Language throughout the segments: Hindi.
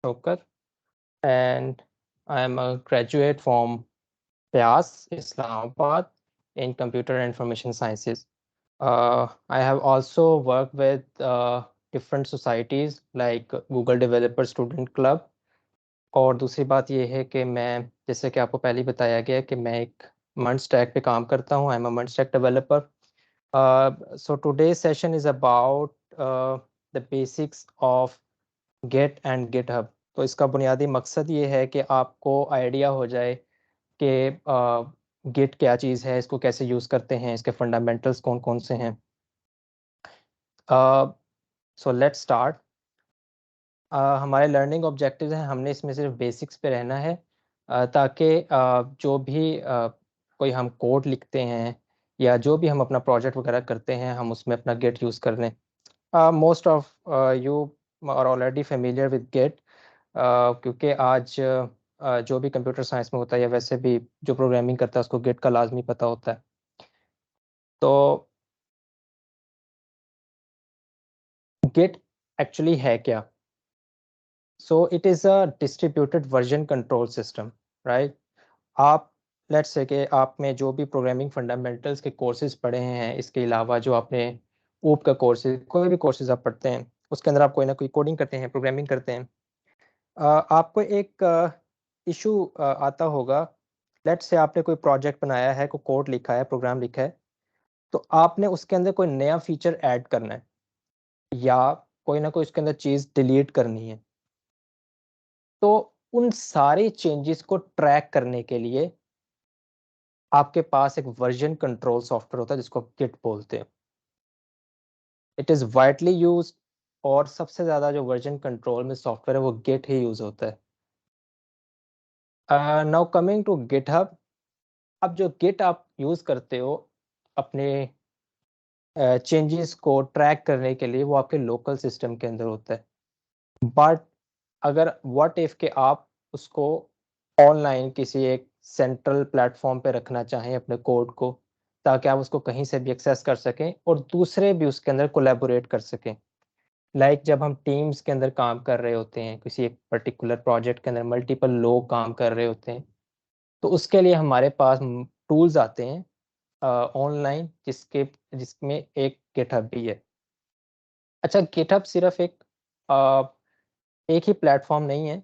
Shokar, and I am a graduate from PIAS, Islamabad, in Computer and Information Sciences. I have also worked with different societies like Google Developer Student Club. और दूसरी बात ये है कि मैं, जैसे कि आपको पहले ही बताया गया, कि मैं एक मर्ज स्टैक पे काम करता हूँ. I am a merge stack developer. So today's session is about the basics of Git and GitHub. तो इसका बुनियादी मकसद ये है कि आपको आइडिया हो जाए कि गिट क्या चीज़ है, इसको कैसे यूज़ करते हैं, इसके फंडामेंटल्स कौन कौन से हैं. So let's start. हमारे लर्निंग ऑब्जेक्टिव्स हैं, हमने इसमें सिर्फ बेसिक्स पे रहना है, ताकि जो भी कोई हम कोड लिखते हैं या जो भी हम अपना प्रोजेक्ट वगैरह करते हैं, हम उसमें अपना गिट यूज़ कर लें. Most of you are already familiar with Git, क्योंकि आज जो भी कंप्यूटर साइंस में होता है या वैसे भी जो प्रोग्रामिंग करता है उसको गिट का लाजमी पता होता है. तो गिट एक्चुअली है क्या? So it is a distributed version control system, right. आप लेट्स से कि आप में जो भी प्रोग्रामिंग फंडामेंटल्स के कोर्सेज पढ़े हैं, इसके अलावा जो आपने ऊप का कोर्सेज, कोई भी कोर्सेज आप पढ़ते हैं, उसके अंदर आप कोई ना कोई कोडिंग करते हैं, प्रोग्रामिंग करते हैं. आपको एक इशू आता होगा. लेट्स से आपने कोई प्रोजेक्ट बनाया है, कोई कोड लिखा है, प्रोग्राम लिखा है, तो आपने उसके अंदर कोई नया फीचर ऐड करना है या कोई ना कोई उसके अंदर चीज़ डिलीट करनी है. तो उन सारे चेंजेस को ट्रैक करने के लिए आपके पास एक वर्जन कंट्रोल सॉफ्टवेयर होता है जिसको गिट बोलते हैं. इट इज़ वाइडली यूज, और सबसे ज़्यादा जो वर्जन कंट्रोल में सॉफ्टवेयर है वो गिट ही यूज़ होता है. Now coming to GitHub. अब जो गिट आप यूज़ करते हो अपने चेंजेस को ट्रैक करने के लिए, वो आपके लोकल सिस्टम के अंदर होता है. बट अगर व्हाट इफ के आप उसको ऑनलाइन किसी एक सेंट्रल प्लेटफॉर्म पे रखना चाहें अपने कोड को, ताकि आप उसको कहीं से भी एक्सेस कर सकें और दूसरे भी उसके अंदर कोलैबोरेट कर सकें. जब हम टीम्स के अंदर काम कर रहे होते हैं, किसी एक पर्टिकुलर प्रोजेक्ट के अंदर मल्टीपल लोग काम कर रहे होते हैं, तो उसके लिए हमारे पास टूल्स आते हैं ऑनलाइन, जिसमें एक गिटहब भी है. अच्छा, गिटहब सिर्फ एक ही प्लेटफॉर्म नहीं है.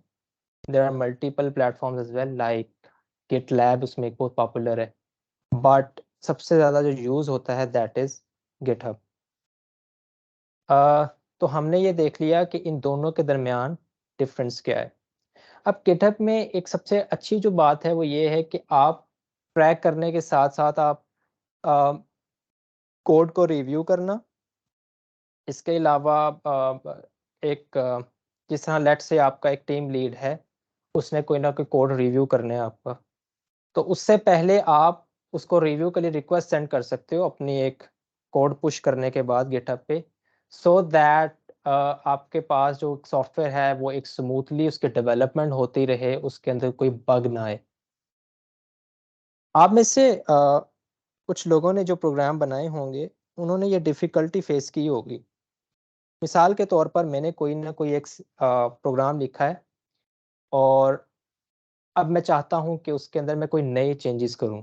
There are multiple platforms as well, like GitLab उसमें एक बहुत पॉपुलर है, बट सबसे ज़्यादा जो यूज़ होता है दैट इज़ गिटहब. तो हमने ये देख लिया कि इन दोनों के दरमियान डिफरेंस क्या है. अब गिटहब में एक सबसे अच्छी जो बात है वो ये है कि आप ट्रैक करने के साथ साथ आप कोड को रिव्यू करना. इसके अलावा जिस तरह लेट्स से आपका एक टीम लीड है, उसने कोई ना कोई कोड रिव्यू करने हैं आपका, तो उससे पहले आप उसको रिव्यू के लिए रिक्वेस्ट सेंड कर सकते हो अपनी एक कोड पुश करने के बाद गिटहब पे, सो दैट आपके पास जो सॉफ्टवेयर है वो एक स्मूथली उसके डेवलपमेंट होती रहे, उसके अंदर कोई बग ना आए. आप में से कुछ लोगों ने जो प्रोग्राम बनाए होंगे, उन्होंने ये डिफ़िकल्टी फेस की होगी. मिसाल के तौर पर मैंने कोई ना कोई एक प्रोग्राम लिखा है, और अब मैं चाहता हूँ कि उसके अंदर मैं कोई नए चेंजेस करूँ.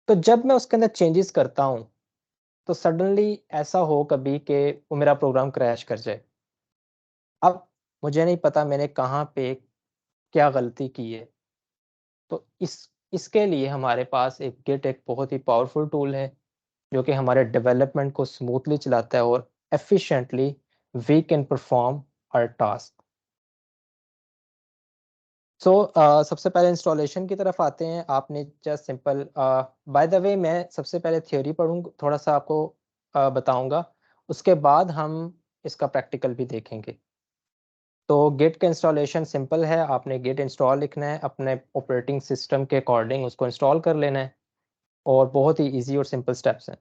तो जब मैं उसके अंदर चेंजेस करता हूँ, तो सडनली ऐसा हो कभी कि वो मेरा प्रोग्राम क्रैश कर जाए. अब मुझे नहीं पता मैंने कहाँ पे क्या गलती की है. तो इसके लिए हमारे पास एक गिट एक बहुत ही पावरफुल टूल है, जो कि हमारे डेवलपमेंट को स्मूथली चलाता है और efficiently we can perform our task. So सबसे पहले इंस्टॉलेशन की तरफ आते हैं. आपने just simple, by the way मैं सबसे पहले थ्योरी पढ़ूँ, थोड़ा सा आपको बताऊंगा, उसके बाद हम इसका प्रैक्टिकल भी देखेंगे. तो गिट का इंस्टॉलेशन सिंपल है. आपने गिट इंस्टॉल लिखना है, अपने ऑपरेटिंग सिस्टम के अकॉर्डिंग उसको इंस्टॉल कर लेना है, और बहुत ही इजी और सिंपल स्टेप्स हैं.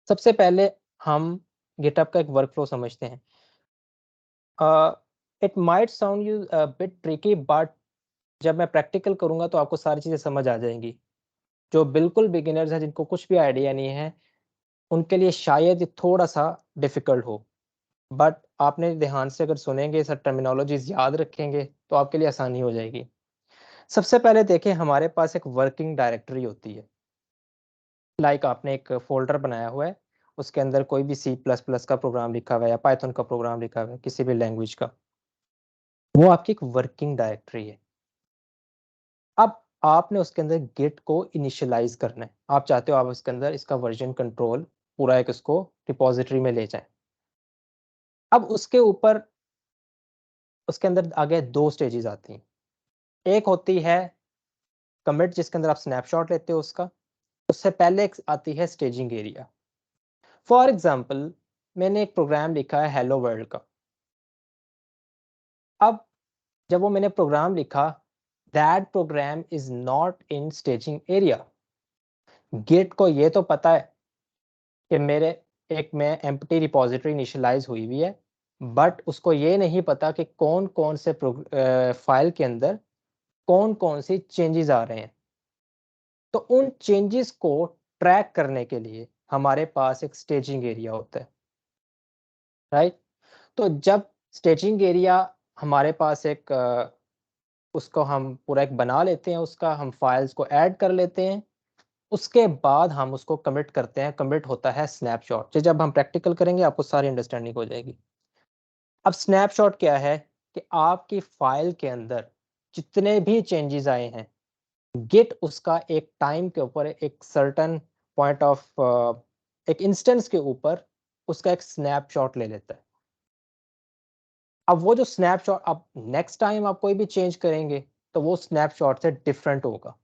सबसे पहले हम गिटहब का एक वर्कफ्लो समझते हैं. It might sound you bit tricky, but जब मैं प्रैक्टिकल करूंगा तो आपको सारी चीज़ें समझ आ जाएंगी. जो बिल्कुल बिगिनर्स हैं, जिनको कुछ भी आइडिया नहीं है, उनके लिए शायद ये थोड़ा सा डिफिकल्ट हो. बट आपने ध्यान से अगर सुनेंगे, सब टर्मिनोलॉजीज याद रखेंगे तो आपके लिए आसानी हो जाएगी। सबसे पहले देखें, हमारे पास एक वर्किंग डायरेक्टरी होती है। लाइक आपने एक फोल्डर बनाया हुआ है, उसके अंदर कोई भी C++ का प्रोग्राम लिखा हुआ है या पाइथन का प्रोग्राम लिखा हुआ है, किसी भी लैंग्वेज का, वो आपकी एक वर्किंग डायरेक्टरी है। अब आपने उसके अंदर गिट को इनिशियलाइज करना है। आप चाहते हो आप उसके अंदर इसका वर्जन कंट्रोल पूरा एक उसको रिपोजिटरी में ले जाएं। अब उसके ऊपर उसके अंदर आगे दो स्टेजेस आती हैं। एक होती है कमिट, जिसके अंदर आप स्नैपशॉट लेते हो उसका। उससे पहले एक आती है स्टेजिंग एरिया। फॉर एग्जाम्पल, मैंने एक प्रोग्राम लिखा है हेलो वर्ल्ड का। अब जब वो मैंने प्रोग्राम लिखा, that program is not in staging area. Git को ये तो पता है कि मेरे एक में एम्प्टी रिपॉजिटरी इनिशियलाइज हुई हुई है, बट उसको ये नहीं पता कि कौन कौन से फाइल के अंदर कौन कौन सी चेंजेस आ रहे हैं। तो उन चेंजेस को ट्रैक करने के लिए हमारे पास एक स्टेजिंग एरिया होता है, राइट। तो जब स्टेजिंग एरिया हमारे पास एक उसको हम पूरा एक बना लेते हैं, उसका हम फाइल्स को ऐड कर लेते हैं, उसके बाद हम उसको कमिट करते हैं। कमिट होता है स्नैपशॉट। जब हम प्रैक्टिकल करेंगे आपको सारी अंडरस्टैंडिंग हो जाएगी। अब स्नैपशॉट क्या है कि आपकी फाइल के अंदर जितने भी चेंजेस आए हैं, गिट उसका एक टाइम के ऊपर, एक सर्टन पॉइंट ऑफ एक इंस्टेंस के ऊपर उसका एक स्नैपशॉट ले लेता है। अब वो जो स्नैपशॉट, अब नेक्स्ट टाइम आप कोई भी चेंज करेंगे तो वो स्नैपशॉट से डिफरेंट होगा।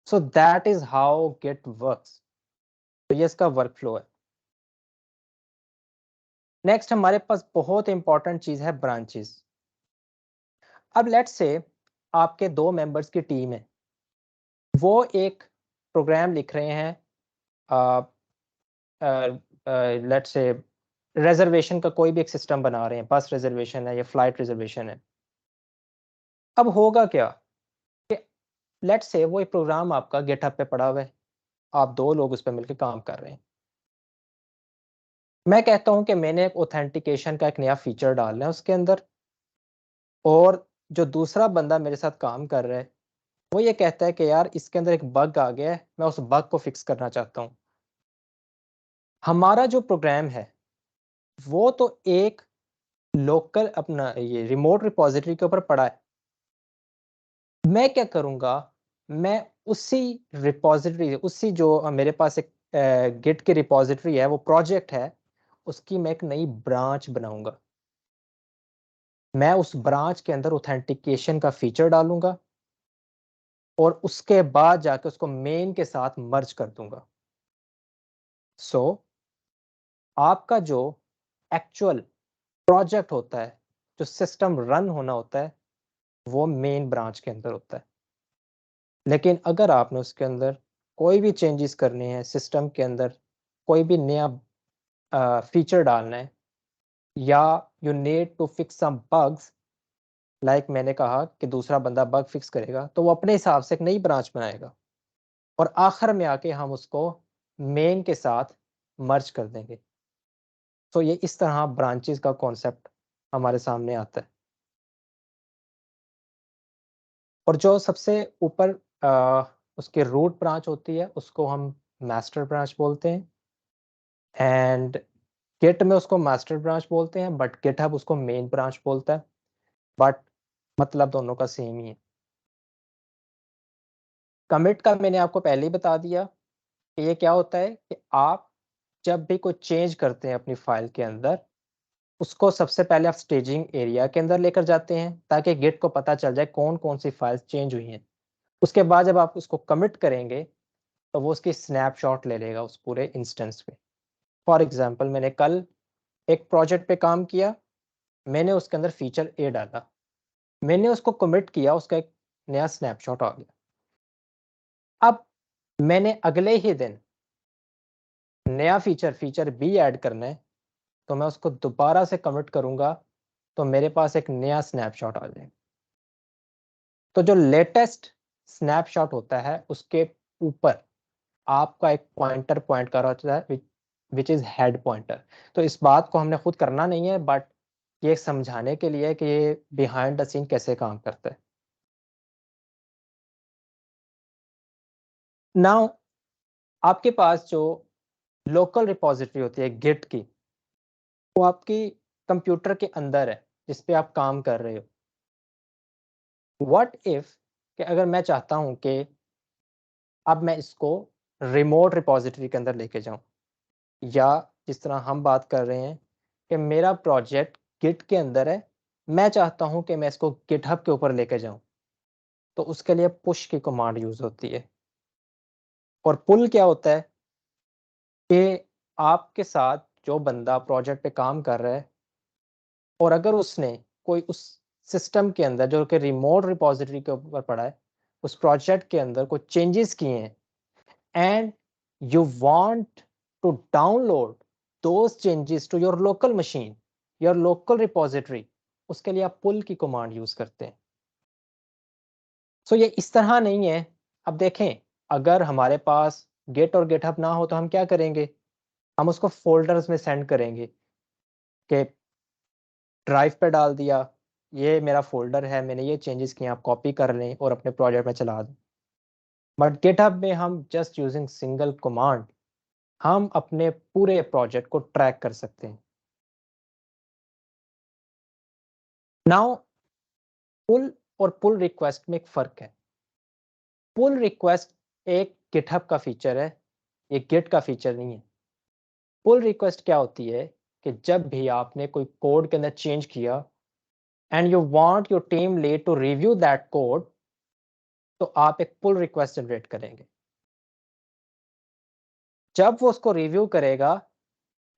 So that is how Git works. तो ये इसका वर्क फ्लो है। नेक्स्ट हमारे पास बहुत इंपॉर्टेंट चीज है ब्रांचेस। अब लेट्स से आपके दो मेंबर्स की टीम है, वो एक प्रोग्राम लिख रहे हैं, लेट्स से रिजर्वेशन का कोई भी एक सिस्टम बना रहे हैं, बस रिजर्वेशन है या फ्लाइट रिजर्वेशन है। अब होगा क्या कि लेट्स से वो एक प्रोग्राम आपका गिटहब पे पड़ा हुआ है, आप दो लोग उस पर मिलकर काम कर रहे हैं। मैं कहता हूं कि मैंने एक ऑथेंटिकेशन का एक नया फीचर डालना है उसके अंदर, और जो दूसरा बंदा मेरे साथ काम कर रहा है वो ये कहता है कि यार इसके अंदर एक बग आ गया है, मैं उस बग को फिक्स करना चाहता हूँ। हमारा जो प्रोग्राम है वो तो एक लोकल अपना ये रिमोट रिपॉजिटरी के ऊपर पड़ा है। मैं क्या करूंगा, मैं उसी रिपॉजिटरी, उसी जो मेरे पास एक गिट की रिपॉजिटरी है, वो प्रोजेक्ट है, उसकी मैं एक नई ब्रांच बनाऊंगा। मैं उस ब्रांच के अंदर ऑथेंटिकेशन का फीचर डालूंगा और उसके बाद जाके उसको मेन के साथ मर्ज कर दूंगा। सो आपका जो एक्चुअल प्रोजेक्ट होता है, जो सिस्टम रन होना होता है, वो मेन ब्रांच के अंदर होता है। लेकिन अगर आपने उसके अंदर कोई भी चेंजेस करने हैं, सिस्टम के अंदर कोई भी नया फीचर डालना है, या you need to fix some bugs, like मैंने कहा कि दूसरा बंदा बग फिक्स करेगा, तो वो अपने हिसाब से एक नई ब्रांच बनाएगा और आखिर में आके हम उसको मेन के साथ मर्ज कर देंगे। तो ये इस तरह ब्रांचेस का कॉन्सेप्ट हमारे सामने आता है। और जो सबसे ऊपर उसके रूट ब्रांच होती है उसको हम मास्टर ब्रांच बोलते हैं, एंड गिट में उसको मास्टर ब्रांच बोलते हैं, बट गिटहब उसको मेन ब्रांच बोलता है। बट मतलब दोनों का सेम ही है। कमिट का मैंने आपको पहले ही बता दिया कि ये क्या होता है कि आप जब भी कोई चेंज करते हैं अपनी फाइल के अंदर, उसको सबसे पहले आप स्टेजिंग एरिया के अंदर लेकर जाते हैं ताकि गिट को पता चल जाए कौन कौन सी फाइल्स चेंज हुई हैं। उसके बाद जब आप उसको कमिट करेंगे तो वो उसकी स्नैपशॉट ले लेगा उस पूरे इंस्टेंस पे। फॉर एग्जांपल, मैंने कल एक प्रोजेक्ट पे काम किया, मैंने उसके अंदर फीचर ए डाला, मैंने उसको कमिट किया, उसका एक नया स्नैपशॉट आ गया। अब मैंने अगले ही दिन नया फीचर बी ऐड करना है, तो मैं उसको दोबारा से कमिट करूंगा तो मेरे पास एक नया स्नैपशॉट आ जाएगा। तो जो लेटेस्ट स्नैपशॉट होता है उसके ऊपर आपका एक पॉइंटर पॉइंट कर होता है विच इज हेड पॉइंटर। तो इस बात को हमने खुद करना नहीं है, बट ये समझाने के लिए कि ये बिहाइंड द सीन कैसे काम करता है। नाउ आपके पास जो लोकल रिपॉजिटरी होती है गिट की, वो आपकी कंप्यूटर के अंदर है जिस पे आप काम कर रहे हो। व्हाट इफ कि अगर मैं चाहता हूं कि अब मैं इसको रिमोट रिपॉजिटरी के अंदर लेके जाऊं, या जिस तरह हम बात कर रहे हैं कि मेरा प्रोजेक्ट गिट के अंदर है, मैं चाहता हूं कि मैं इसको गिटहब के ऊपर लेके जाऊं, तो उसके लिए पुश की कमांड यूज होती है। और पुल क्या होता है कि आपके साथ जो बंदा प्रोजेक्ट पे काम कर रहा है, और अगर उसने कोई उस सिस्टम के अंदर जो कि रिमोट रिपॉजिटरी के ऊपर पड़ा है, उस प्रोजेक्ट के अंदर कोई चेंजेस किए हैं, and you want to download those changes to your local machine, your local repository, उसके लिए आप पुल की कमांड यूज करते हैं। सो ये इस तरह नहीं है। अब देखें, अगर हमारे पास गेट और गेटहब ना हो तो हम क्या करेंगे, हम उसको फोल्डर्स में सेंड करेंगे कि ड्राइव पे डाल दिया, ये मेरा फोल्डर है, मैंने ये चेंजेस किए, आप कॉपी कर लें और अपने प्रोजेक्ट में चला दें। बट गेटहब में हम जस्ट यूजिंग सिंगल कमांड हम अपने पूरे प्रोजेक्ट को ट्रैक कर सकते हैं। नाउ पुल और पुल रिक्वेस्ट में एक फ़र्क है। पुल रिक्वेस्ट एक गिटहब का फीचर है, ये गिट का फीचर नहीं है। पुल रिक्वेस्ट क्या होती है कि जब भी आपने कोई कोड के अंदर चेंज किया and you want your team lead to review that code, तो आप एक पुल रिक्वेस्ट जनरेट करेंगे। जब वो उसको रिव्यू करेगा,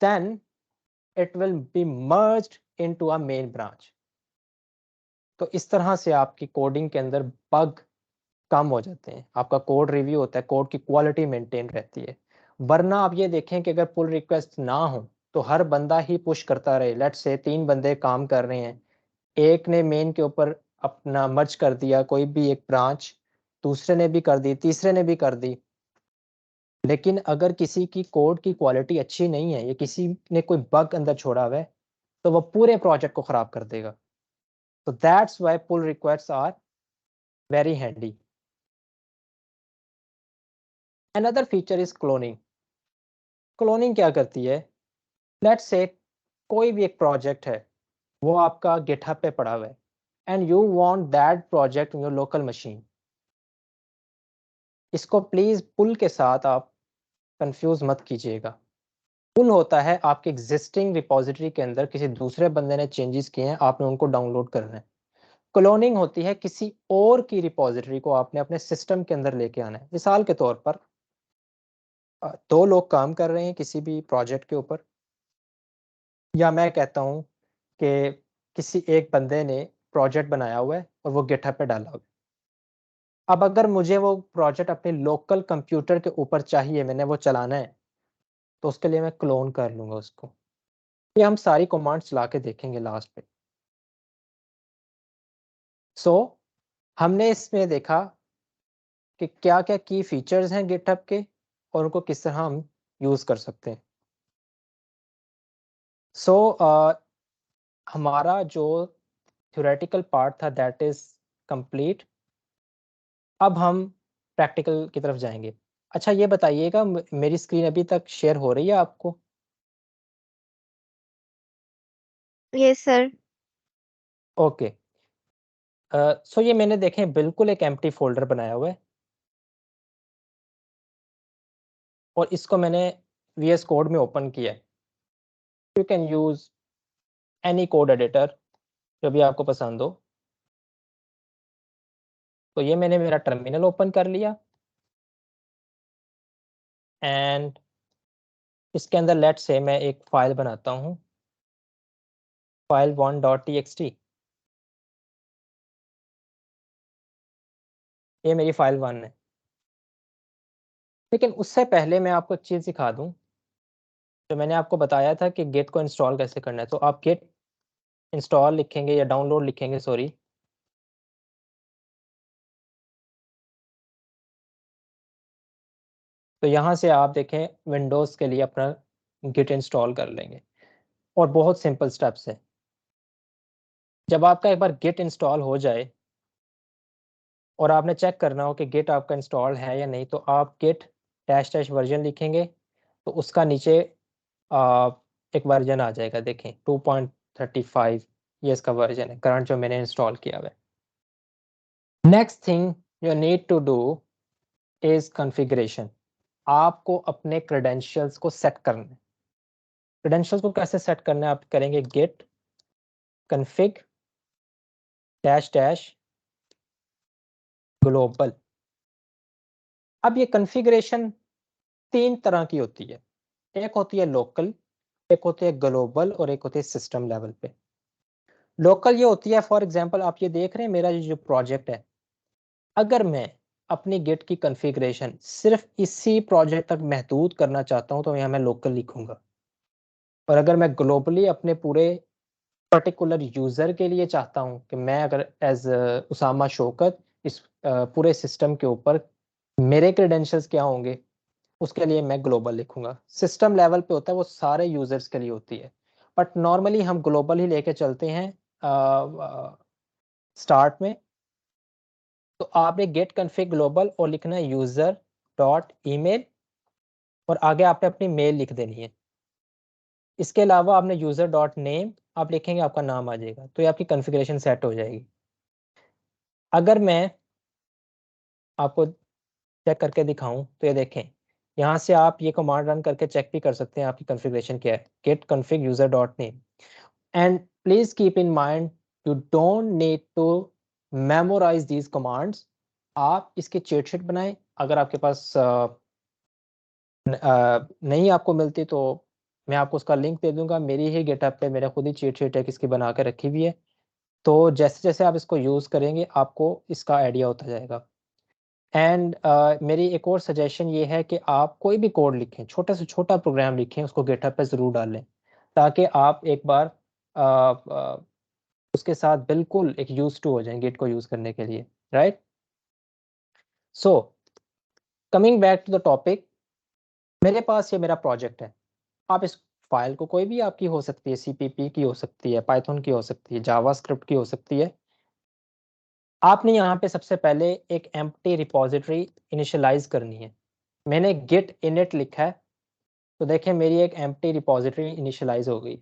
then it will be merged into a main branch. तो इस तरह से आपकी कोडिंग के अंदर बग कम हो जाते हैं, आपका कोड रिव्यू होता है, कोड की क्वालिटी मेंटेन रहती है। वरना आप ये देखें कि अगर पुल रिक्वेस्ट ना हो तो हर बंदा ही पुश करता रहे। लेट्स से 3 बंदे काम कर रहे हैं, एक ने मेन के ऊपर अपना मर्ज कर दिया कोई भी एक ब्रांच, दूसरे ने भी कर दी, तीसरे ने भी कर दी, लेकिन अगर किसी की कोड की क्वालिटी अच्छी नहीं है या किसी ने कोई बग अंदर छोड़ा हुआ है, तो वो पूरे प्रोजेक्ट को खराब कर देगा। तो that's why pull requests are very handy. Another feature is cloning. Cloning क्या करती है, लेट्स से कोई भी एक प्रोजेक्ट है, वो आपका गिटहब पे पड़ा हुआ है, and you want that project in your local machine. इसको प्लीज पुल के साथ आप कंफ्यूज मत कीजिएगा। पुल होता है आपके एग्जिस्टिंग रिपॉजिटरी के अंदर किसी दूसरे बंदे ने चेंजेस किए हैं, आपने उनको डाउनलोड करना है। क्लोनिंग होती है किसी और की रिपॉजिटरी को आपने अपने सिस्टम के अंदर लेके आना है। मिसाल के तौर पर 2 लोग काम कर रहे हैं किसी भी प्रोजेक्ट के ऊपर, या मैं कहता हूँ कि किसी एक बंदे ने प्रोजेक्ट बनाया हुआ है और वो गिटहब पे डाला हुआ है। अब अगर मुझे वो प्रोजेक्ट अपने लोकल कंप्यूटर के ऊपर चाहिए, मैंने वो चलाना है, तो उसके लिए मैं क्लोन कर लूँगा उसको। ये हम सारी कमांड्स चला के देखेंगे लास्ट पे। सो हमने इसमें देखा कि क्या-क्या की फीचर्स हैं गिटहब के और उनको किस तरह हम यूज़ कर सकते हैं। सो हमारा जो थ्योरेटिकल पार्ट था दैट इज़ कंप्लीट। अब हम प्रैक्टिकल की तरफ जाएँगे। अच्छा ये बताइएगा, मेरी स्क्रीन अभी तक शेयर हो रही है आपको? Yes sir. ओके। सो ये मैंने देखें बिल्कुल एक एम्प्टी फ़ोल्डर बनाया हुआ है, और इसको मैंने वीएस कोड में ओपन किया है। You can use any code editor जो भी आपको पसंद हो। तो ये मैंने मेरा टर्मिनल ओपन कर लिया, एंड इसके अंदर लेट्स से मैं एक फ़ाइल बनाता हूँ, file1.txt। ये मेरी फ़ाइल 1 है। लेकिन उससे पहले मैं आपको एक चीज़ सिखा दूँ, जो मैंने आपको बताया था कि गिट को इंस्टॉल कैसे करना है। तो आप गिट इंस्टॉल लिखेंगे या डाउनलोड लिखेंगे, सॉरी। तो यहाँ से आप देखें विंडोज़ के लिए अपना गिट इंस्टॉल कर लेंगे। और बहुत सिंपल स्टेप्स है। जब आपका एक बार गिट इंस्टॉल हो जाए और आपने चेक करना हो कि गिट आपका इंस्टॉल है या नहीं, तो आप गिट डैश डैश वर्जन लिखेंगे तो उसका नीचे आ, एक वर्जन आ जाएगा, देखें 2.35 ये इसका वर्जन है करंट जो मैंने इंस्टॉल किया हुआ है। Next thing you need to do is configuration. आपको अपने क्रेडेंशियल्स को सेट करना है। क्रेडेंशियल्स को कैसे सेट करना है, आप करेंगे Git config dash dash global. अब ये कॉन्फ़िगरेशन 3 तरह की होती है। एक होती है लोकल, एक होती है ग्लोबल और एक होती है सिस्टम लेवल पे। लोकल ये होती है, फॉर एग्जांपल आप ये देख रहे हैं मेरा ये जो प्रोजेक्ट है, अगर मैं अपनी गिट की कॉन्फ़िगरेशन सिर्फ इसी प्रोजेक्ट तक महदूद करना चाहता हूं तो यहाँ मैं लोकल लिखूंगा। और अगर मैं ग्लोबली अपने पूरे पर्टिकुलर यूजर के लिए चाहता हूं कि मैं अगर एज उसामा शौकत इस पूरे सिस्टम के ऊपर मेरे क्रेडेंशियल्स क्या होंगे, उसके लिए मैं ग्लोबल लिखूंगा। सिस्टम लेवल पे होता है, वो सारे यूजर्स के लिए होती है, बट नॉर्मली हम ग्लोबल ही लेके चलते हैं स्टार्ट में। तो आपने गेट कॉन्फ़िग ग्लोबल और लिखना है यूजर डॉट ईमेल और आगे आपने अपनी मेल लिख देनी है। इसके अलावा आपने यूजर डॉट नेम आप लिखेंगे, आपका नाम आ जाएगा, तो ये आपकी कॉन्फ़िगरेशन सेट हो जाएगी। अगर मैं आपको चेक करके दिखाऊं तो ये देखें, यहाँ से आप ये कमांड रन करके चेक भी कर सकते हैं आपकी कॉन्फ़िगरेशन क्या है। Git config user dot name and please keep in mind you don't need to memorise these commands. आप इसकी चीट शीट बनाएं। अगर आपके पास नहीं आपको मिलती तो मैं आपको उसका लिंक दे दूंगा। मेरी ही गिटहब पे मेरा खुद ही चीट शीट है किसकी बना के रखी हुई है। तो जैसे जैसे आप इसको यूज़ करेंगे आपको इसका आइडिया होता जाएगा। एंड मेरी एक और सजेशन ये है कि आप कोई भी कोड लिखें, छोटा से छोटा प्रोग्राम लिखें, उसको गिटहब पे ज़रूर डालें ताकि आप एक बार उसके साथ बिल्कुल एक यूज टू हो जाएं गिट को यूज़ करने के लिए, right. So coming back to the topic, मेरे पास ये मेरा प्रोजेक्ट है। आप इस फाइल को कोई भी आपकी हो सकती है, सीपीपी की हो सकती है, पाइथन की हो सकती है, जावास्क्रिप्ट की हो सकती है। आपने यहाँ पे सबसे पहले एक एम्प्टी रिपॉजिटरी इनिशियलाइज करनी है। मैंने गिट इनिट लिखा है तो देखें मेरी एक एम्प्टी रिपॉजिटरी इनिशियलाइज हो गई।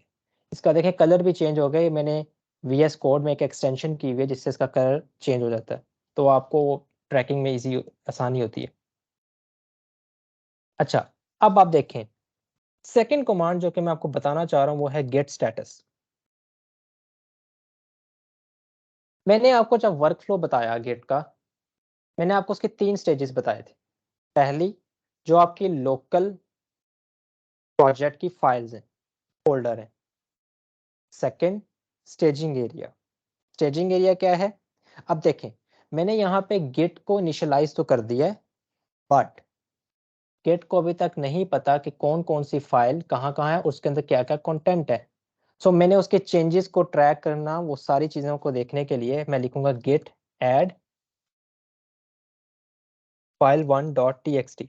इसका देखें कलर भी चेंज हो गए। मैंने VS कोड में एक एक्सटेंशन की हुई है जिससे इसका कलर चेंज हो जाता है, तो आपको ट्रैकिंग में इजी आसानी होती है। अच्छा, अब आप देखें सेकंड कमांड जो कि मैं आपको बताना चाह रहा हूँ वो है गेट स्टेटस। मैंने आपको जब वर्क फ्लो बताया गेट का, मैंने आपको उसके 3 स्टेजेस बताए थे। पहली, जो आपकी लोकल प्रोजेक्ट की फाइल्स हैं, फोल्डर है। Second, staging area. Staging area क्या है, अब देखें मैंने यहाँ पे गिट को इनिशियलाइज तो कर दिया है, बट गिट को अभी तक नहीं पता कि कौन कौन सी फाइल कहाँ कहाँ है, उसके अंदर क्या क्या कंटेंट है। सो मैंने उसके चेंजेस को ट्रैक करना, वो सारी चीज़ों को देखने के लिए मैं लिखूंगा गिट एड file1.txt।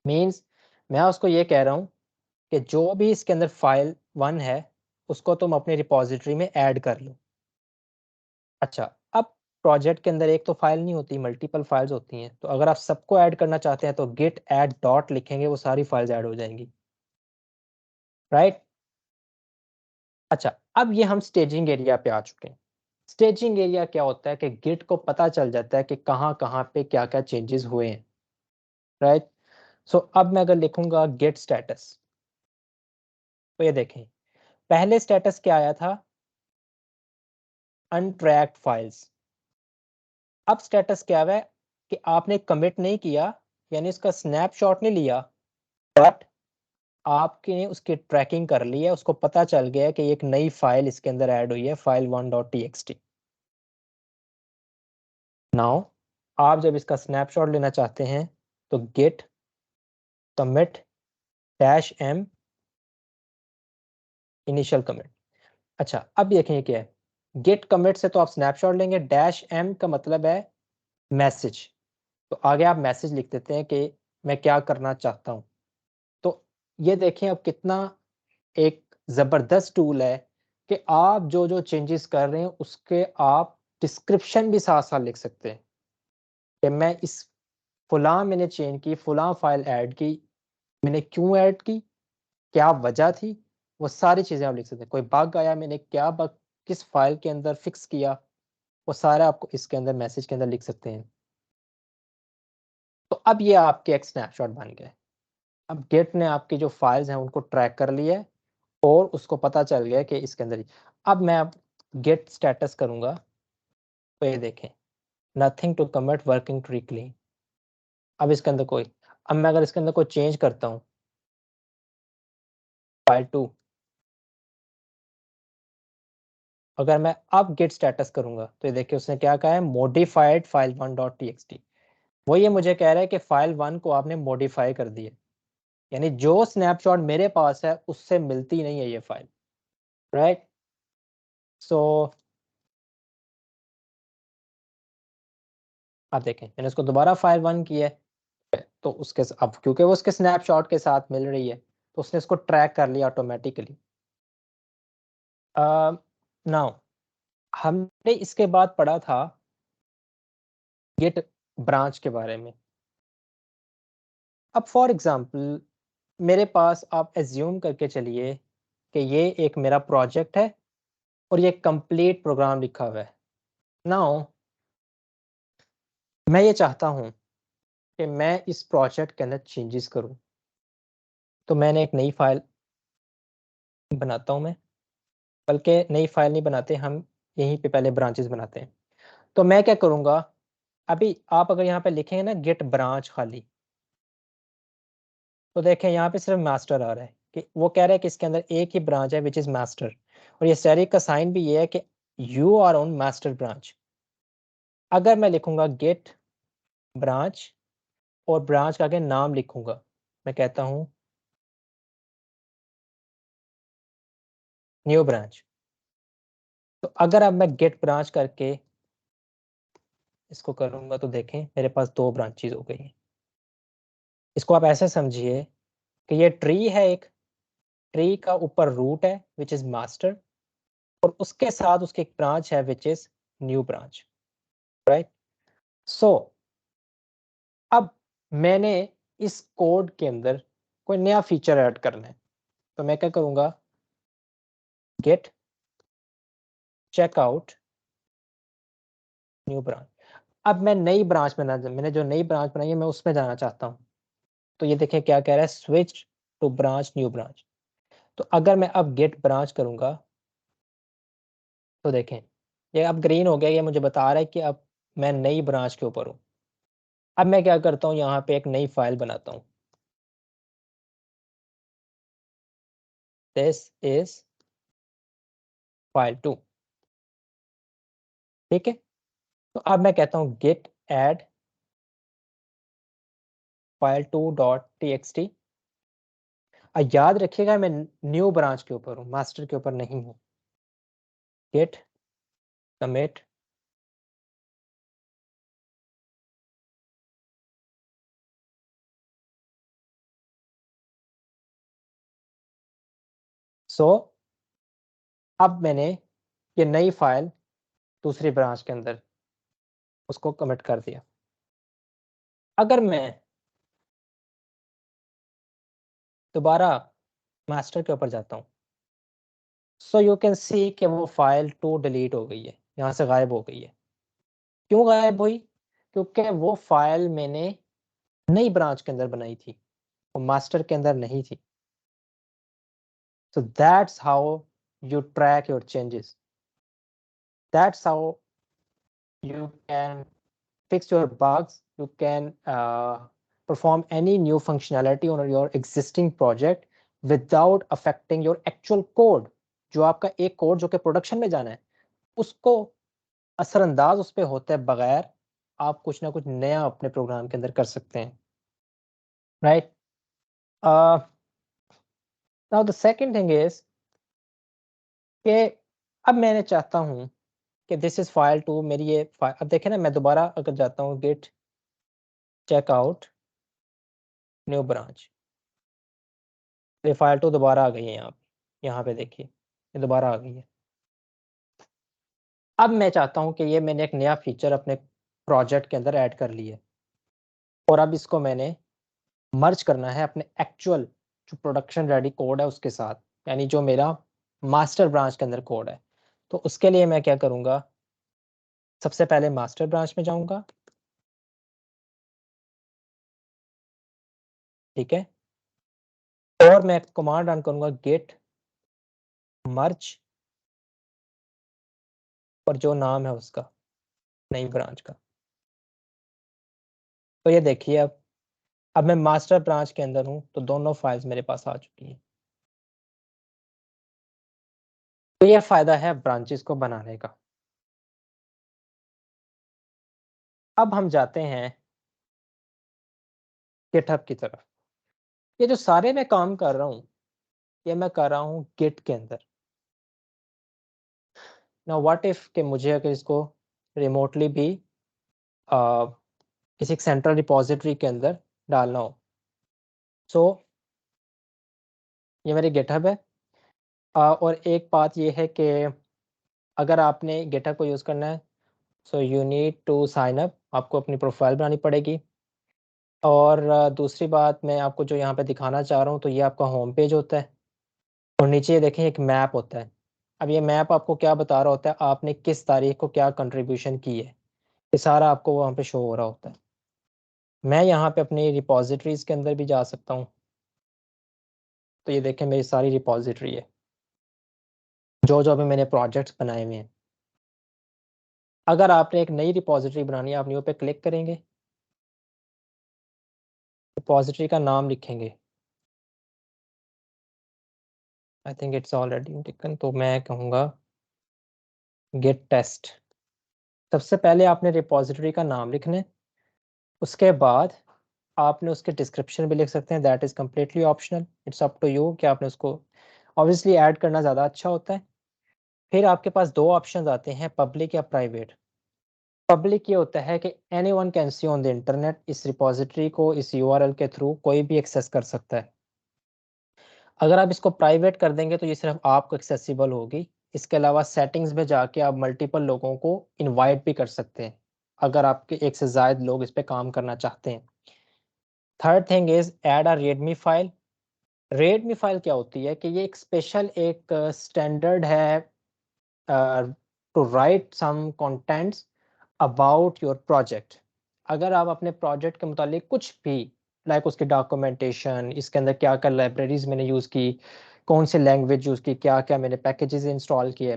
मीन्स मैं उसको ये कह रहा हूँ कि जो भी इसके अंदर फाइल 1 है उसको तुम अपनी रिपॉजिटरी में ऐड कर लो। अच्छा, अब प्रोजेक्ट के अंदर एक तो फाइल नहीं होती, मल्टीपल फाइल्स होती हैं, तो अगर आप सबको ऐड करना चाहते हैं तो गिट ऐड डॉट लिखेंगे, वो सारी फाइल्स ऐड हो जाएंगी, राइट। अच्छा, अब ये हम स्टेजिंग एरिया पे आ चुके हैं। स्टेजिंग एरिया क्या होता है कि गिट को पता चल जाता है कि कहाँ कहाँ पे क्या क्या चेंजेस हुए हैं, राइट। सो अब मैं अगर लिखूंगा गेट स्टेटस तो ये देखें पहले स्टेटस क्या आया था, अनट्रैक्ड फाइल्स। अब स्टेटस क्या है कि आपने कमिट नहीं किया, यानी इसका स्नैपशॉट नहीं लिया, बट आपने उसकी ट्रैकिंग कर ली है, उसको पता चल गया है कि एक नई फाइल इसके अंदर ऐड हुई है, file1.txt। नाउ आप जब इसका स्नैपशॉट लेना चाहते हैं तो Git commit dash m initial commit. अच्छा, अब देखें ये क्या है, गेट कमिट से तो आप स्नैपशॉट लेंगे, डैश एम का मतलब है मैसेज। तो आगे आप मैसेज लिख देते हैं कि मैं क्या करना चाहता हूँ। तो ये देखें अब कितना एक ज़बरदस्त टूल है कि आप जो जो चेंजेस कर रहे हैं उसके आप डिस्क्रिप्शन भी साथ साथ लिख सकते हैं कि मैं इस फलां मैंने चेंज की, फलां फाइल ऐड की, मैंने क्यों ऐड की, क्या वजह थी, वो सारी चीज़ें आप लिख सकते हैं। कोई बग आया, मैंने क्या बग किस फाइल के अंदर फिक्स किया, वो सारा आपको इसके अंदर मैसेज के अंदर लिख सकते हैं। तो अब ये आपके एक स्नैपशॉट बन गए। अब गेट ने आपकी जो फाइल्स हैं उनको ट्रैक कर लिया है और उसको पता चल गया कि इसके अंदर अब मैं गेट स्टेटस करूंगा तो ये देखें nothing to commit working tree clean. अब इसके अंदर कोई अब मैं अगर इसके अंदर कोई चेंज करता हूँ फाइल 2, अगर मैं अब गेट स्टेटस करूंगा तो ये देखिए उसने क्या कहा है, मॉडिफाइड फाइल 1.txt। वो ये मुझे कह रहा है कि फाइल 1 को आपने मॉडिफाई कर दिया, यानी जो स्नैपशॉट मेरे पास है उससे मिलती नहीं है ये फाइल, राइट। सो आप देखें मैंने उसको दोबारा फाइल 1 किया है तो उसके अब क्योंकि वो उसके स्नैपशॉट के साथ मिल रही है तो उसने इसको ट्रैक कर लिया ऑटोमेटिकली। नाउ हमने इसके बाद पढ़ा था गेट ब्रांच के बारे में। अब फॉर एग्जांपल मेरे पास आप एज्यूम करके चलिए कि ये एक मेरा प्रोजेक्ट है और ये कंप्लीट प्रोग्राम लिखा हुआ है। नाउ मैं ये चाहता हूँ कि मैं इस प्रोजेक्ट के अंदर चेंजेस करूँ, तो मैंने एक नई फाइल बनाता हूँ मैं, बल्कि नई फाइल नहीं बनाते हम, यहीं पे पहले ब्रांचेस बनाते हैं। तो मैं क्या करूँगा, अभी आप अगर यहाँ पे लिखेंगे ना गेट ब्रांच खाली, तो देखें यहाँ पे सिर्फ मास्टर आ रहा है कि वो कह रहा है कि इसके अंदर एक ही ब्रांच है विच इज़ मास्टर, और ये स्टैटिक का साइन भी ये है कि you are on master branch. अगर मैं लिखूंगा गेट ब्रांच और ब्रांच का आगे नाम लिखूंगा, मैं कहता हूँ न्यू ब्रांच, तो अगर अब मैं गेट ब्रांच करके इसको करूंगा तो देखें मेरे पास 2 ब्रांचेज हो गई हैं। इसको आप ऐसे समझिए कि ये ट्री है, एक ट्री का ऊपर रूट है विच इज मास्टर, और उसके साथ उसकी एक ब्रांच है which is new branch, right. So अब मैंने इस कोड के अंदर कोई नया फीचर ऐड करना है, तो मैं क्या करूंगा, गेट चेकआउट न्यू ब्रांच। अब मैं नई ब्रांच में मैंने जो नई ब्रांच बनाई है मैं उसमें जाना चाहता हूँ, तो ये देखिए क्या कह रहा है, switch to branch new branch. तो अगर मैं अब गेट ब्रांच करूंगा तो देखें ये अब ग्रीन हो गया, ये मुझे बता रहा है कि अब मैं नई ब्रांच के ऊपर हूँ। अब मैं क्या करता हूँ, यहाँ पे एक नई फाइल बनाता हूँ, दिस इज फाइल 2, ठीक है। तो अब मैं कहता हूँ गेट ऐड फाइल 2.txt। याद रखिएगा मैं न्यू ब्रांच के ऊपर हूँ, मास्टर के ऊपर नहीं हूँ। गेट कमिट सो अब मैंने ये नई फाइल दूसरी ब्रांच के अंदर उसको कमिट कर दिया। अगर मैं दोबारा मास्टर के ऊपर जाता हूँ सो यू कैन सी कि वो फाइल 2 डिलीट हो गई है, यहाँ से गायब हो गई है। क्यों गायब हुई, क्योंकि वो फाइल मैंने नई ब्रांच के अंदर बनाई थी, वो मास्टर के अंदर नहीं थी। So that's how you track your changes, that's how you can fix your bugs, you can perform any new functionality on your existing project without affecting your actual code। जो आपका एक कोड जो कि प्रोडक्शन में जाना है उसको असरअंदाज उस पर होते बगैर आप कुछ ना कुछ नया अपने प्रोग्राम के अंदर कर सकते हैं, right. Now the second thing is कि अब मैंने चाहता हूँ कि दिस इज फाइल 2 मेरी ये फाइल, अब देखें ना मैं दोबारा अगर जाता हूँ गेट चेकआउट न्यू ब्रांच, ये फाइल तो दोबारा आ गई है यहाँ पे देखिए, ये दोबारा आ गई है। अब मैं चाहता हूँ कि ये मैंने एक नया फीचर अपने प्रोजेक्ट के अंदर ऐड कर लिया है, और अब इसको मैंने मर्ज करना है अपने एक्चुअल जो प्रोडक्शन रेडी कोड है उसके साथ, यानी जो मेरा मास्टर ब्रांच के अंदर कोड है। तो उसके लिए मैं क्या करूँगा, सबसे पहले मास्टर ब्रांच में जाऊँगा, ठीक है, और मैं कमांड रन करूँगा गेट मर्ज, और जो नाम है उसका नई ब्रांच का। तो ये देखिए, अब मैं मास्टर ब्रांच के अंदर हूँ, तो दोनों फाइल्स मेरे पास आ चुकी हैं। तो ये फायदा है ब्रांचेस को बनाने का। अब हम जाते हैं गिटहब की तरफ। ये जो सारे मैं काम कर रहा हूँ, ये मैं कर रहा हूँ गिट के अंदर। ना व्हाट इफ कि मुझे अगर इसको रिमोटली भी किसी सेंट्रल रिपोजिटरी के अंदर डालना हो। सो ये मेरी गिटहब है। और एक बात ये है कि अगर आपने गिटहब को यूज़ करना है, so you need to sign up, आपको अपनी प्रोफाइल बनानी पड़ेगी। और दूसरी बात मैं आपको जो यहाँ पे दिखाना चाह रहा हूँ, तो ये आपका होम पेज होता है, और नीचे ये देखें एक मैप होता है। अब ये मैप आपको क्या बता रहा होता है, आपने किस तारीख को क्या कंट्रीब्यूशन की है, ये सारा आपको वहाँ पे शो हो रहा होता है। मैं यहाँ पे अपनी रिपॉजिटरीज के अंदर भी जा सकता हूँ। तो ये देखें मेरी सारी रिपॉजिटरी है, जो जो अभी मैंने प्रोजेक्ट्स बनाए हुए हैं। अगर आपने एक नई रिपॉजिटरी बनानी है, आप न्यू पे क्लिक करेंगे, रिपॉजिटरी का नाम लिखेंगे, I think it's already taken, तो मैं कहूँगा गेट टेस्ट। सबसे पहले आपने रिपॉजिटरी का नाम लिखना है, उसके बाद आपने उसके डिस्क्रिप्शन भी लिख सकते हैं, that is completely optional, it's up to you कि आपने उसको ऑब्वियसली ऐड करना ज़्यादा अच्छा होता है। फिर आपके पास दो ऑप्शन आते हैं, पब्लिक या प्राइवेट। पब्लिक ये होता है कि any one can see on the internet, इस रिपॉजिटरी को इस यूआरएल के थ्रू कोई भी एक्सेस कर सकता है। अगर आप इसको प्राइवेट कर देंगे तो ये सिर्फ आपको एक्सेसिबल होगी। इसके अलावा सेटिंग्स में जाके आप मल्टीपल लोगों को इनवाइट भी कर सकते हैं, अगर आपके एक से ज़ायद लोग इस पे काम करना चाहते हैं। Third thing is add a Redmi file. Redmi file क्या होती है कि ये एक स्पेशल एक स्टैंडर्ड है to write some contents about your project. अगर आप अपने प्रोजेक्ट के मुतालिक कुछ भी, लाइक उसकी डॉक्यूमेंटेशन, इसके अंदर क्या क्या लाइब्रेरीज मैंने यूज़ की, कौन सी लैंग्वेज यूज़ की, क्या क्या मैंने पैकेजेस इंस्टॉल किए,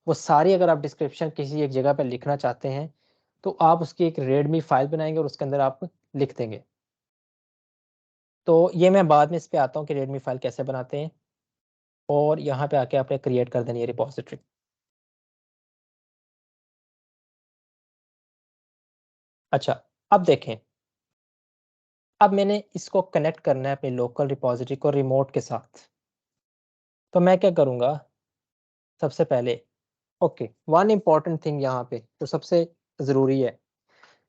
वो सारी अगर आप डिस्क्रिप्शन किसी एक जगह पर लिखना चाहते हैं, तो आप उसकी एक रेडमी फाइल बनाएंगे और उसके अंदर आप लिख देंगे। तो ये मैं बाद में इस पे आता हूँ कि रेडमी फाइल कैसे बनाते हैं, और यहाँ पे आके आपने क्रिएट कर देनी है रिपॉजिटरी। अच्छा, अब देखें, अब मैंने इसको कनेक्ट करना है अपनी लोकल रिपॉजिटरी को रिमोट के साथ। तो मैं क्या करूँगा, सबसे पहले ओके, वन इम्पॉर्टेंट थिंग यहाँ पे जो सबसे ज़रूरी है,